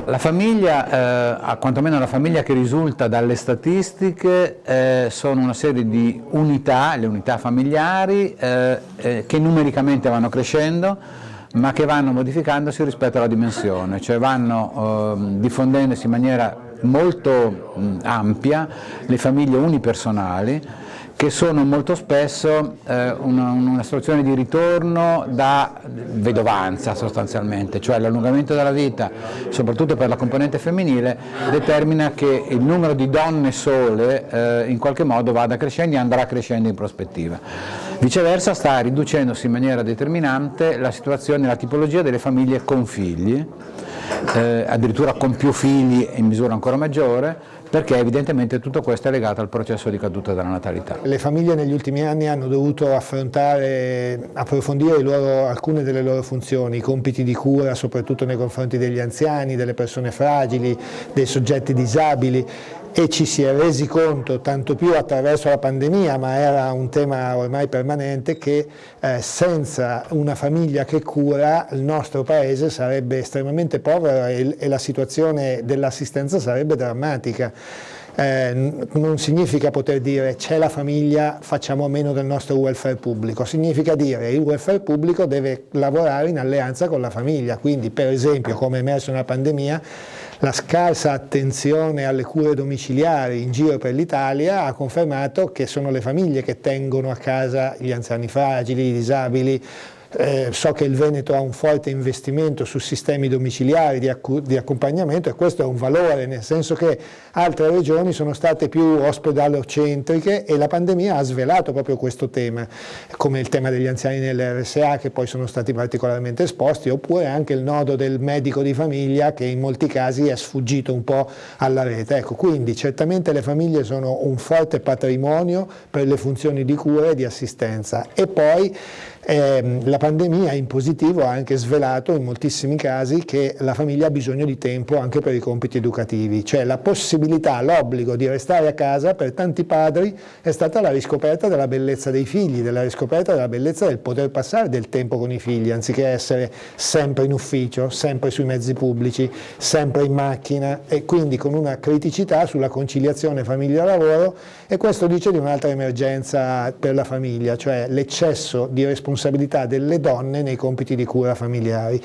La famiglia, quantomeno la famiglia che risulta dalle statistiche, sono una serie di unità, le unità familiari, che numericamente vanno crescendo, ma che vanno modificandosi rispetto alla dimensione, cioè vanno diffondendosi in maniera molto ampia le famiglie unipersonali, che sono molto spesso una soluzione di ritorno da vedovanza sostanzialmente, cioè l'allungamento della vita, soprattutto per la componente femminile, determina che il numero di donne sole in qualche modo vada crescendo e andrà crescendo in prospettiva. Viceversa sta riducendosi in maniera determinante la situazione, la tipologia delle famiglie con figli, addirittura con più figli in misura ancora maggiore, perché evidentemente tutto questo è legato al processo di caduta della natalità. Le famiglie negli ultimi anni hanno dovuto approfondire alcune delle loro funzioni, i compiti di cura, soprattutto nei confronti degli anziani, delle persone fragili, dei soggetti disabili, e ci si è resi conto, tanto più attraverso la pandemia, ma era un tema ormai permanente, che senza una famiglia che cura il nostro paese sarebbe estremamente povero e la situazione dell'assistenza sarebbe drammatica. Non significa poter dire c'è la famiglia, facciamo a meno del nostro welfare pubblico, significa dire il welfare pubblico deve lavorare in alleanza con la famiglia, quindi per esempio, come è emerso nella pandemia, la scarsa attenzione alle cure domiciliari in giro per l'Italia ha confermato che sono le famiglie che tengono a casa gli anziani fragili, i disabili. So che il Veneto ha un forte investimento su sistemi domiciliari di accompagnamento, e questo è un valore, nel senso che altre regioni sono state più ospedalocentriche e la pandemia ha svelato proprio questo tema, come il tema degli anziani nelle RSA, che poi sono stati particolarmente esposti, oppure anche il nodo del medico di famiglia, che in molti casi è sfuggito un po' alla rete. Ecco, quindi certamente le famiglie sono un forte patrimonio per le funzioni di cura e di assistenza. E poi la pandemia in positivo ha anche svelato in moltissimi casi che la famiglia ha bisogno di tempo anche per i compiti educativi, cioè la possibilità, l'obbligo di restare a casa per tanti padri è stata la riscoperta della bellezza dei figli, della riscoperta della bellezza del poter passare del tempo con i figli, anziché essere sempre in ufficio, sempre sui mezzi pubblici, sempre in macchina, e quindi con una criticità sulla conciliazione famiglia-lavoro. E questo dice di un'altra emergenza per la famiglia, cioè l'eccesso di responsabilità delle donne nei compiti di cura familiari.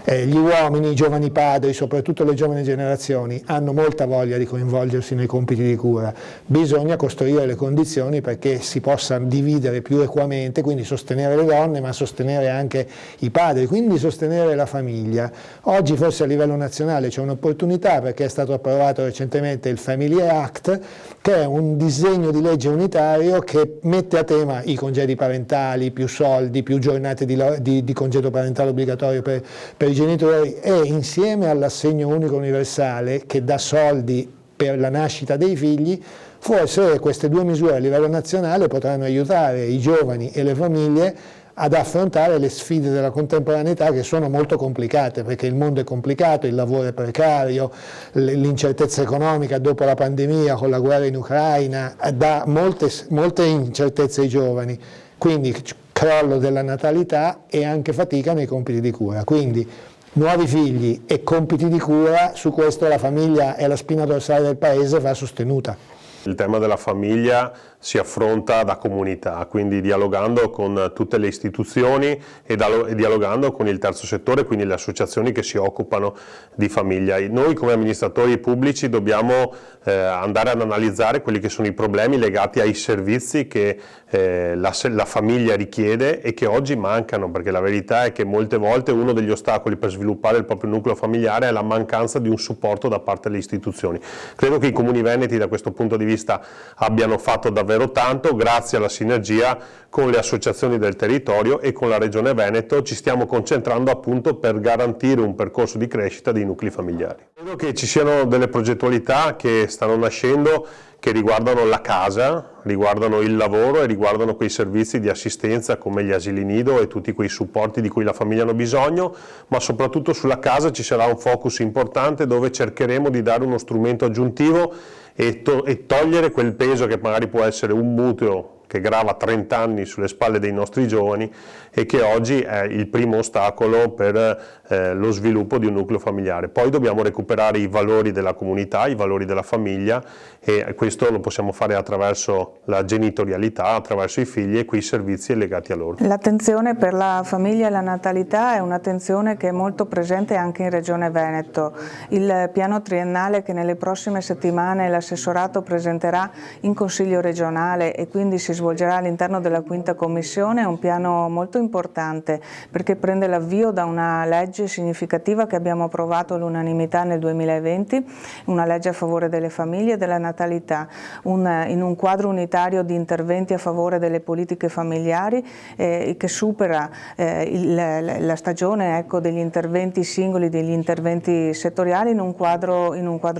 Gli uomini, i giovani padri, soprattutto le giovani generazioni, hanno molta voglia di coinvolgersi nei compiti di cura. Bisogna costruire le condizioni perché si possa dividere più equamente, quindi sostenere le donne, ma sostenere anche i padri, quindi sostenere la famiglia. Oggi forse a livello nazionale c'è un'opportunità, perché è stato approvato recentemente il Family Act, che è un disegno di legge unitario che mette a tema i congedi parentali, più soldi, più giornate di congedo parentale obbligatorio per i genitori, e insieme all'assegno unico universale che dà soldi per la nascita dei figli, forse queste due misure a livello nazionale potranno aiutare i giovani e le famiglie ad affrontare le sfide della contemporaneità, che sono molto complicate, perché il mondo è complicato, il lavoro è precario, l'incertezza economica dopo la pandemia con la guerra in Ucraina dà molte incertezze ai giovani, quindi crollo della natalità e anche fatica nei compiti di cura. Quindi nuovi figli e compiti di cura, su questo la famiglia è la spina dorsale del paese, va sostenuta. Il tema della famiglia si affronta da comunità, quindi dialogando con tutte le istituzioni e dialogando con il terzo settore, quindi le associazioni che si occupano di famiglia. Noi come amministratori pubblici dobbiamo andare ad analizzare quelli che sono i problemi legati ai servizi che la famiglia richiede e che oggi mancano, perché la verità è che molte volte uno degli ostacoli per sviluppare il proprio nucleo familiare è la mancanza di un supporto da parte delle istituzioni. Credo che i comuni veneti da questo punto di vista abbiano fatto davvero tanto. Grazie alla sinergia con le associazioni del territorio e con la Regione Veneto ci stiamo concentrando appunto per garantire un percorso di crescita dei nuclei familiari. Credo che ci siano delle progettualità che stanno nascendo che riguardano la casa, riguardano il lavoro e riguardano quei servizi di assistenza come gli asili nido e tutti quei supporti di cui la famiglia hanno bisogno, ma soprattutto sulla casa ci sarà un focus importante dove cercheremo di dare uno strumento aggiuntivo e togliere quel peso che magari può essere un mutuo che grava 30 anni sulle spalle dei nostri giovani e che oggi è il primo ostacolo per lo sviluppo di un nucleo familiare. Poi dobbiamo recuperare i valori della comunità, i valori della famiglia, e questo lo possiamo fare attraverso la genitorialità, attraverso i figli e quei servizi legati a loro. L'attenzione per la famiglia e la natalità è un'attenzione che è molto presente anche in Regione Veneto. Il piano triennale che nelle prossime settimane l'assessorato presenterà in Consiglio regionale e quindi si svolgerà all'interno della quinta commissione è un piano molto importante perché prende l'avvio da una legge significativa che abbiamo approvato all'unanimità nel 2020, una legge a favore delle famiglie e della natalità, in un quadro unitario di interventi a favore delle politiche familiari che supera la stagione degli interventi singoli, degli interventi settoriali in un quadro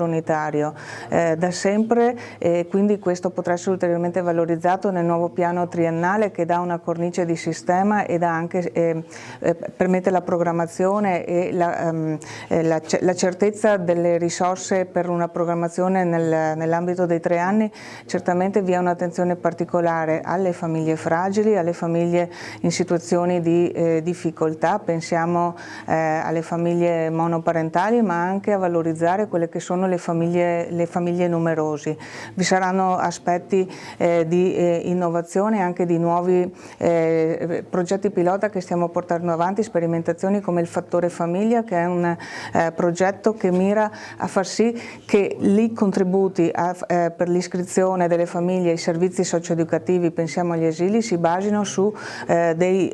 unitario. Da sempre quindi questo potrà essere ulteriormente valorizzato nel nuovo piano triennale che dà una cornice di sistema e dà anche, permette la programmazione e la certezza delle risorse per una programmazione nell'ambito dei 3 anni. Certamente vi è un'attenzione particolare alle famiglie fragili, alle famiglie in situazioni di difficoltà, pensiamo alle famiglie monoparentali ma anche a valorizzare quelle che sono le famiglie numerosi. Vi saranno aspetti di innovazione e anche di nuovi progetti pilota che stiamo portando avanti, sperimentazioni come il fattore famiglia, che è un progetto che mira a far sì che i contributi per l'iscrizione delle famiglie ai servizi socioeducativi, pensiamo agli asili, si basino su dei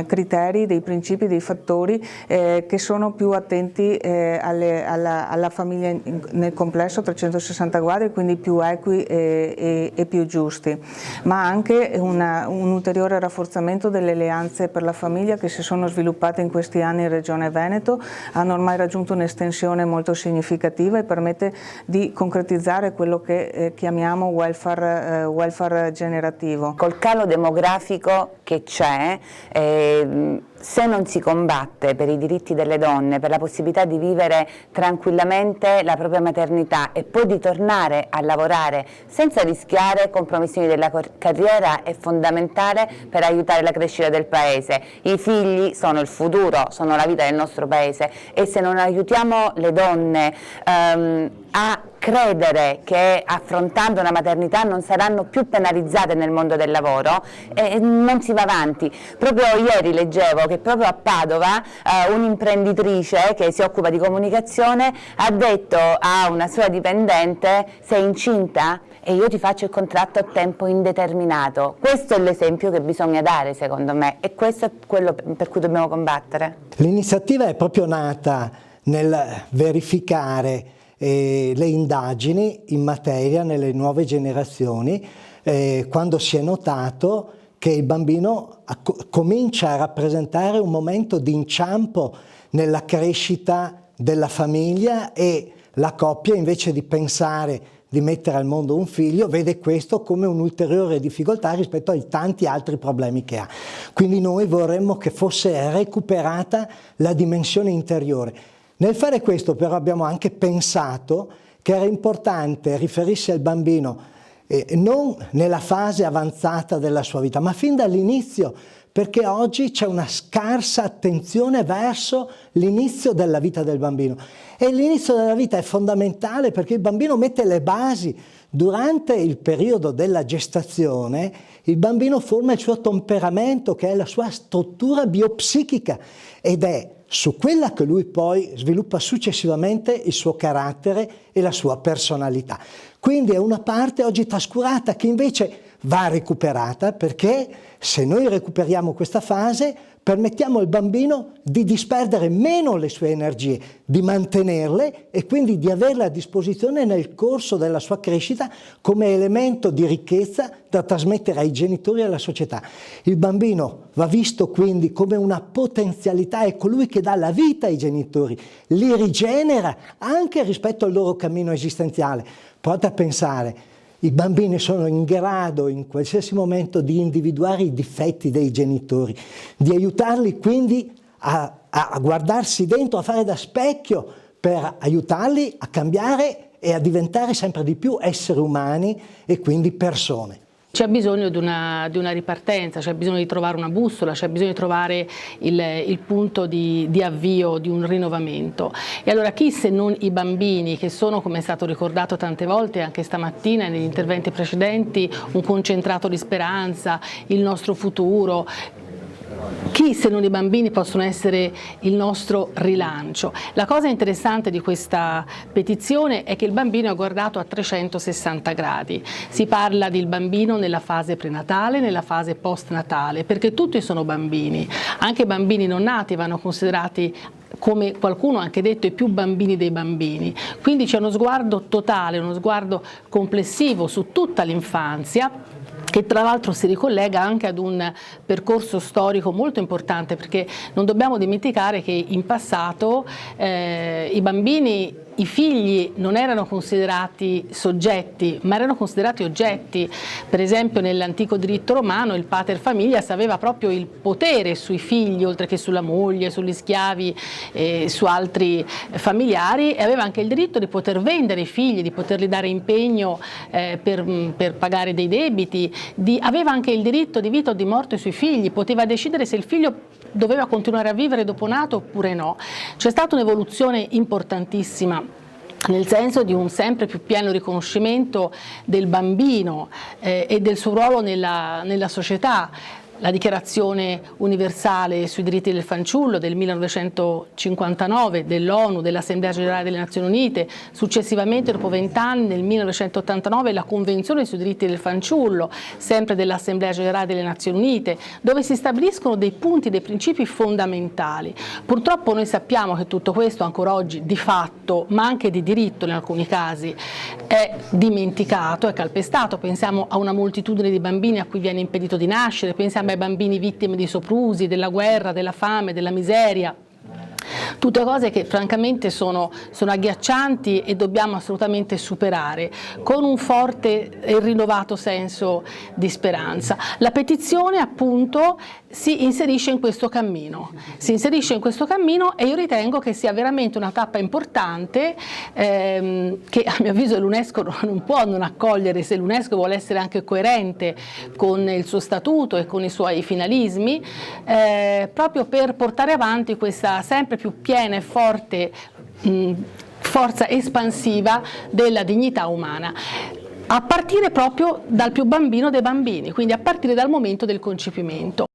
criteri, dei principi, dei fattori che sono più attenti alla famiglia nel complesso 360 gradi, quindi più equi e più giusti, ma anche un ulteriore rafforzamento delle alleanze per la famiglia che si sono sviluppate in questi anni in Regione Veneto, hanno ormai raggiunto un'estensione molto significativa e permette di concretizzare quello che chiamiamo welfare generativo. Col calo demografico che c'è, se non si combatte per i diritti delle donne, per la possibilità di vivere tranquillamente la propria maternità e poi di tornare a lavorare senza rischiare compromissioni della carriera, è fondamentale per aiutare la crescita del Paese. I figli sono il futuro, sono la vita del nostro Paese e se non aiutiamo le donne a credere che affrontando una maternità non saranno più penalizzate nel mondo del lavoro, non si va avanti. Proprio ieri leggevo che proprio a Padova un'imprenditrice che si occupa di comunicazione ha detto a una sua dipendente: sei incinta? E io ti faccio il contratto a tempo indeterminato. Questo è l'esempio che bisogna dare, secondo me, e questo è quello per cui dobbiamo combattere. L'iniziativa è proprio nata nel verificare le indagini in materia nelle nuove generazioni, quando si è notato che il bambino comincia a rappresentare un momento di inciampo nella crescita della famiglia e la coppia, invece di pensare di mettere al mondo un figlio, vede questo come un'ulteriore difficoltà rispetto ai tanti altri problemi che ha. Quindi noi vorremmo che fosse recuperata la dimensione interiore. Nel fare questo però abbiamo anche pensato che era importante riferirsi al bambino non nella fase avanzata della sua vita, ma fin dall'inizio, perché oggi c'è una scarsa attenzione verso l'inizio della vita del bambino. E l'inizio della vita è fondamentale perché il bambino mette le basi. Durante il periodo della gestazione il bambino forma il suo temperamento, che è la sua struttura biopsichica, ed è su quella che lui poi sviluppa successivamente il suo carattere e la sua personalità. Quindi è una parte oggi trascurata che invece va recuperata, perché se noi recuperiamo questa fase permettiamo al bambino di disperdere meno le sue energie, di mantenerle e quindi di averle a disposizione nel corso della sua crescita come elemento di ricchezza da trasmettere ai genitori e alla società. Il bambino va visto quindi come una potenzialità, è colui che dà la vita ai genitori, li rigenera anche rispetto al loro cammino esistenziale. Provate a pensare, i bambini sono in grado in qualsiasi momento di individuare i difetti dei genitori, di aiutarli quindi a guardarsi dentro, a fare da specchio per aiutarli a cambiare e a diventare sempre di più esseri umani e quindi persone. C'è bisogno di una ripartenza, c'è bisogno di trovare una bussola, c'è bisogno di trovare il punto di avvio di un rinnovamento. E allora chi se non i bambini, che sono, come è stato ricordato tante volte anche stamattina negli interventi precedenti, un concentrato di speranza, il nostro futuro, chi se non i bambini possono essere il nostro rilancio? La cosa interessante di questa petizione è che il bambino è guardato a 360 gradi. Si parla del bambino nella fase prenatale, nella fase postnatale, perché tutti sono bambini. Anche i bambini non nati vanno considerati, come qualcuno ha anche detto, i più bambini dei bambini. Quindi c'è uno sguardo totale, uno sguardo complessivo su tutta l'infanzia, che tra l'altro si ricollega anche ad un percorso storico molto importante, perché non dobbiamo dimenticare che in passato i bambini, i figli non erano considerati soggetti, ma erano considerati oggetti. Per esempio nell'antico diritto romano il pater familias aveva proprio il potere sui figli, oltre che sulla moglie, sugli schiavi, su altri familiari, e aveva anche il diritto di poter vendere i figli, di poterli dare impegno per pagare dei debiti, aveva anche il diritto di vita o di morte sui figli, poteva decidere se il figlio doveva continuare a vivere dopo nato oppure no. C'è stata un'evoluzione importantissima nel senso di un sempre più pieno riconoscimento del bambino e del suo ruolo nella società. La Dichiarazione universale sui diritti del fanciullo del 1959 dell'ONU, dell'Assemblea Generale delle Nazioni Unite, successivamente dopo 20 anni nel 1989 la Convenzione sui diritti del fanciullo, sempre dell'Assemblea Generale delle Nazioni Unite, dove si stabiliscono dei punti, dei principi fondamentali. Purtroppo noi sappiamo che tutto questo ancora oggi di fatto, ma anche di diritto in alcuni casi, è dimenticato, è calpestato. Pensiamo a una moltitudine di bambini a cui viene impedito di nascere, pensiamo ai bambini vittime di soprusi, della guerra, della fame, della miseria. Tutte cose che francamente sono agghiaccianti e dobbiamo assolutamente superare con un forte e rinnovato senso di speranza. La petizione appunto si inserisce in questo cammino, e io ritengo che sia veramente una tappa importante che a mio avviso l'UNESCO non può non accogliere, se l'UNESCO vuole essere anche coerente con il suo statuto e con i suoi finalismi, proprio per portare avanti questa sempre più piena e forte forza espansiva della dignità umana, a partire proprio dal più bambino dei bambini, quindi a partire dal momento del concepimento.